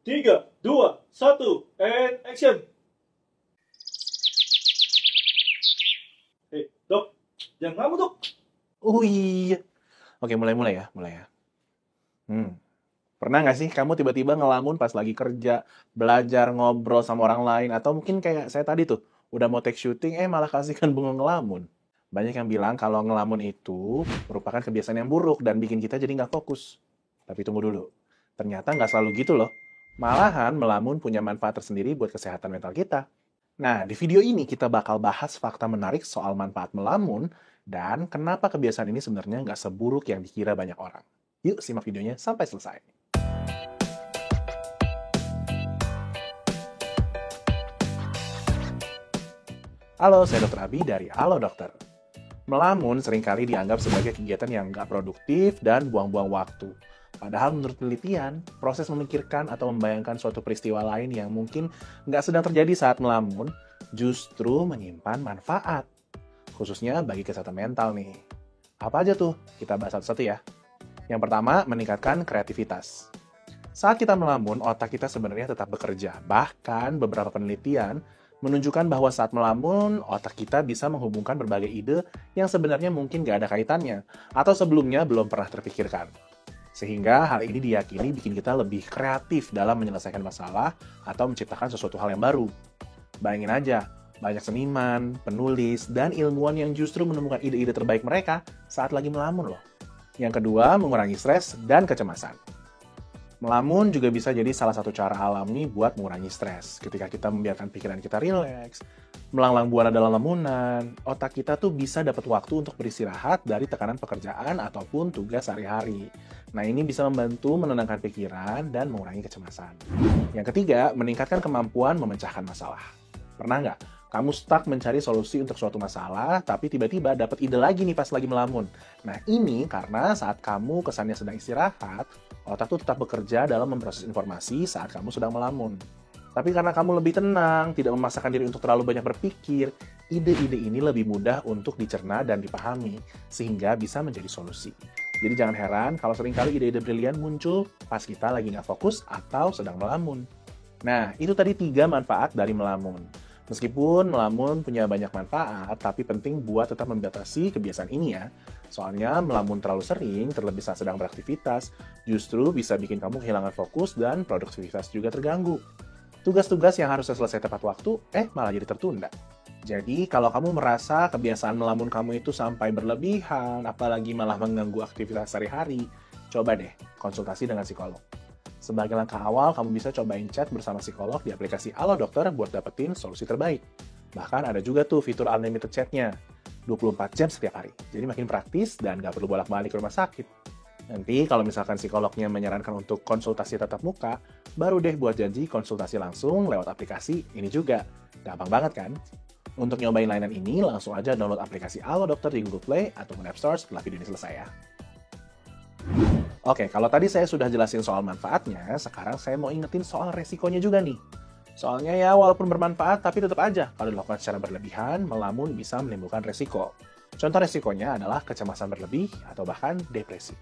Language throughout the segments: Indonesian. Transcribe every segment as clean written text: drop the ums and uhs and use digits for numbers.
3, 2, 1, and action. Dok, jangan ngelamun dok. Oh iya. Oke, mulai ya. Pernah nggak sih kamu tiba-tiba ngelamun pas lagi kerja, belajar, ngobrol sama orang lain, atau mungkin kayak saya tadi tuh, udah mau take syuting, malah kasihkan bengong ngelamun. Banyak yang bilang kalau ngelamun itu merupakan kebiasaan yang buruk dan bikin kita jadi nggak fokus. Tapi tunggu dulu, ternyata nggak selalu gitu loh. Malahan melamun punya manfaat tersendiri buat kesehatan mental kita. Nah, di video ini kita bakal bahas fakta menarik soal manfaat melamun dan kenapa kebiasaan ini sebenarnya nggak seburuk yang dikira banyak orang. Yuk simak videonya sampai selesai. Halo, saya Dr. Abi dari Halo Dokter. Melamun seringkali dianggap sebagai kegiatan yang nggak produktif dan buang-buang waktu. Padahal menurut penelitian, proses memikirkan atau membayangkan suatu peristiwa lain yang mungkin nggak sedang terjadi saat melamun, justru menyimpan manfaat. Khususnya bagi kesehatan mental nih. Apa aja tuh? Kita bahas satu-satu ya. Yang pertama, meningkatkan kreativitas. Saat kita melamun, otak kita sebenarnya tetap bekerja. Bahkan beberapa penelitian menunjukkan bahwa saat melamun, otak kita bisa menghubungkan berbagai ide yang sebenarnya mungkin nggak ada kaitannya, atau sebelumnya belum pernah terpikirkan. Sehingga hal ini diyakini bikin kita lebih kreatif dalam menyelesaikan masalah atau menciptakan sesuatu hal yang baru. Bayangin aja, banyak seniman, penulis, dan ilmuwan yang justru menemukan ide-ide terbaik mereka saat lagi melamun loh. Yang kedua, mengurangi stres dan kecemasan. Melamun juga bisa jadi salah satu cara alami buat mengurangi stres. Ketika kita membiarkan pikiran kita rileks, melanglang buana dalam lamunan, otak kita tuh bisa dapat waktu untuk beristirahat dari tekanan pekerjaan ataupun tugas sehari-hari. Nah, ini bisa membantu menenangkan pikiran dan mengurangi kecemasan. Yang ketiga, meningkatkan kemampuan memecahkan masalah. Pernah nggak kamu stuck mencari solusi untuk suatu masalah, tapi tiba-tiba dapat ide lagi nih pas lagi melamun? Nah, ini karena saat kamu kesannya sedang istirahat, otak tuh tetap bekerja dalam memproses informasi saat kamu sedang melamun. Tapi karena kamu lebih tenang, tidak memaksakan diri untuk terlalu banyak berpikir, ide-ide ini lebih mudah untuk dicerna dan dipahami, sehingga bisa menjadi solusi. Jadi jangan heran kalau seringkali ide-ide brilian muncul pas kita lagi nggak fokus atau sedang melamun. Nah, itu tadi 3 manfaat dari melamun. Meskipun melamun punya banyak manfaat, tapi penting buat tetap membatasi kebiasaan ini ya. Soalnya melamun terlalu sering, terlebih saat sedang beraktivitas, justru bisa bikin kamu kehilangan fokus dan produktivitas juga terganggu. Tugas-tugas yang harusnya selesai tepat waktu, malah jadi tertunda. Jadi kalau kamu merasa kebiasaan melamun kamu itu sampai berlebihan, apalagi malah mengganggu aktivitas sehari-hari, coba deh konsultasi dengan psikolog. Sebagai langkah awal, kamu bisa cobain chat bersama psikolog di aplikasi Halo Dokter buat dapetin solusi terbaik. Bahkan ada juga tuh fitur unlimited chatnya, 24 jam setiap hari. Jadi makin praktis dan nggak perlu bolak-balik ke rumah sakit. Nanti kalau misalkan psikolognya menyarankan untuk konsultasi tatap muka, baru deh buat janji konsultasi langsung lewat aplikasi ini juga. Gampang banget kan? Untuk nyobain layanan ini, langsung aja download aplikasi Halo Dokter di Google Play ataupun App Store setelah video ini selesai ya. Oke, kalau tadi saya sudah jelasin soal manfaatnya, sekarang saya mau ingetin soal resikonya juga nih. Soalnya ya, walaupun bermanfaat, tapi tetap aja kalau dilakukan secara berlebihan, melamun bisa menimbulkan resiko. Contoh resikonya adalah kecemasan berlebih atau bahkan depresi.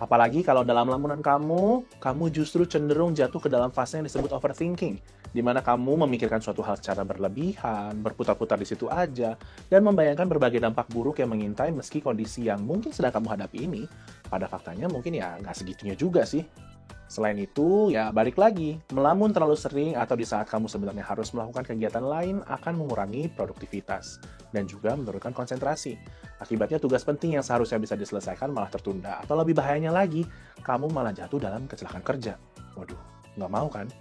Apalagi kalau dalam lamunan kamu justru cenderung jatuh ke dalam fase yang disebut overthinking, di mana kamu memikirkan suatu hal secara berlebihan, berputar-putar di situ aja, dan membayangkan berbagai dampak buruk yang mengintai meski kondisi yang mungkin sedang kamu hadapi ini, pada faktanya mungkin ya nggak segitunya juga sih. Selain itu, ya balik lagi, melamun terlalu sering atau di saat kamu sebenarnya harus melakukan kegiatan lain akan mengurangi produktivitas dan juga menurunkan konsentrasi. Akibatnya tugas penting yang seharusnya bisa diselesaikan malah tertunda, atau lebih bahayanya lagi, kamu malah jatuh dalam kecelakaan kerja. Waduh, nggak mau kan?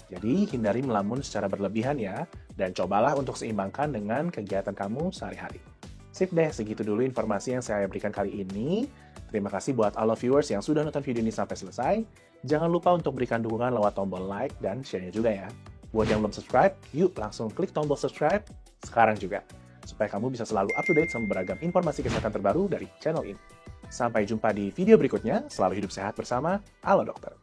Jadi hindari melamun secara berlebihan ya, dan cobalah untuk seimbangkan dengan kegiatan kamu sehari-hari. Sip deh, segitu dulu informasi yang saya berikan kali ini. Terima kasih buat all viewers yang sudah nonton video ini sampai selesai. Jangan lupa untuk berikan dukungan lewat tombol like dan share-nya juga ya. Buat yang belum subscribe, yuk langsung klik tombol subscribe sekarang juga. Supaya kamu bisa selalu up to date sama beragam informasi kesehatan terbaru dari channel ini. Sampai jumpa di video berikutnya, selalu hidup sehat bersama Halo Dokter.